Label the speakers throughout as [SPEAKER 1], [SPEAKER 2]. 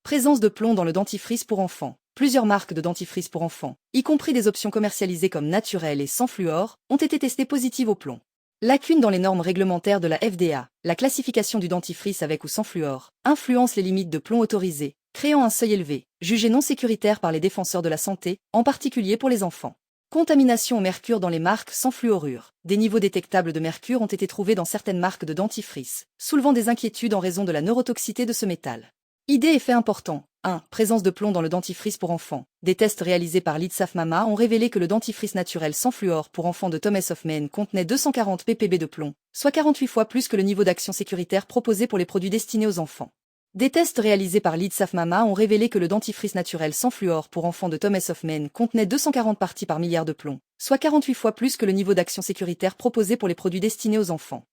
[SPEAKER 1] Présence de plomb dans le dentifrice pour enfants. Plusieurs marques de dentifrice pour enfants, y compris des options commercialisées comme naturelles et sans fluor, ont été testées positives au plomb. Lacune dans les normes réglementaires de la FDA. La classification du dentifrice avec ou sans fluor influence les limites de plomb autorisées, créant un seuil élevé, jugé non sécuritaire par les défenseurs de la santé, en particulier pour les enfants. Contamination au mercure dans les marques sans fluorure. Des niveaux détectables de mercure ont été trouvés dans certaines marques de dentifrice, soulevant des inquiétudes en raison de la neurotoxicité de ce métal. Idée et fait important. 1. Présence de plomb dans le dentifrice pour enfants. Des tests réalisés par l'IDSAF Mama ont révélé que le dentifrice naturel sans fluor pour enfants de Thomas Hoffman contenait 240 ppb de plomb, soit 48 fois plus que le niveau d'action sécuritaire proposé pour les produits destinés aux enfants. Des tests réalisés par l'IDSAF Mama ont révélé que le dentifrice naturel sans fluor pour enfants de Thomas Hoffman contenait 240 parties par milliard de plomb, soit 48 fois plus que le niveau d'action sécuritaire proposé pour les produits destinés aux enfants.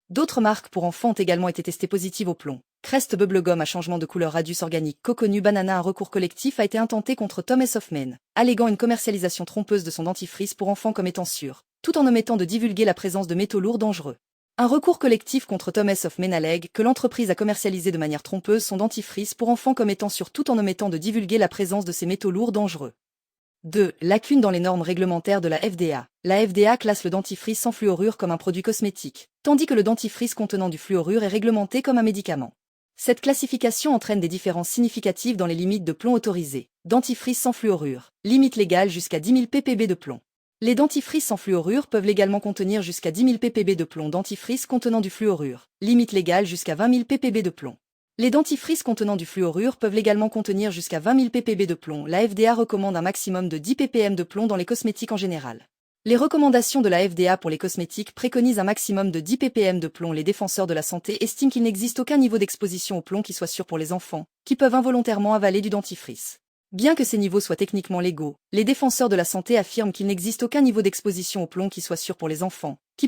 [SPEAKER 1] D'autres marques pour enfants ont également été testées positives au plomb. Crest Bubblegum à changement de couleur Radius Organique Coconu Banana. Un recours collectif a été intenté contre Thomas Hoffman, alléguant une commercialisation trompeuse de son dentifrice pour enfants comme étant sûr, tout en omettant de divulguer la présence de métaux lourds dangereux. Un recours collectif contre Thomas Hoffman allègue que l'entreprise a commercialisé de manière trompeuse son dentifrice pour enfants comme étant sûr tout en omettant de divulguer la présence de ces métaux lourds dangereux. 2. Lacune dans les normes réglementaires de la FDA. La FDA classe le dentifrice sans fluorure comme un produit cosmétique, tandis que le dentifrice contenant du fluorure est réglementé comme un médicament. Cette classification entraîne des différences significatives dans les limites de plomb autorisées. Dentifrice sans fluorure. Limite légale jusqu'à 10 000 ppb de plomb. Les dentifrices sans fluorure peuvent légalement contenir jusqu'à 10 000 ppb de plomb. Dentifrice contenant du fluorure. Limite légale jusqu'à 20 000 ppb de plomb. Les dentifrices contenant du fluorure peuvent également contenir jusqu'à 20 000 ppb de plomb. La FDA recommande un maximum de 10 ppm de plomb dans les cosmétiques en général. Les recommandations de la FDA pour les cosmétiques préconisent un maximum de 10 ppm de plomb. Les défenseurs de la santé estiment qu'il n'existe aucun niveau d'exposition au plomb qui soit sûr pour les enfants, qui peuvent involontairement avaler du dentifrice. Bien que ces niveaux soient techniquement légaux, les défenseurs de la santé affirment qu'il n'existe aucun niveau d'exposition au plomb qui soit sûr pour les enfants, qui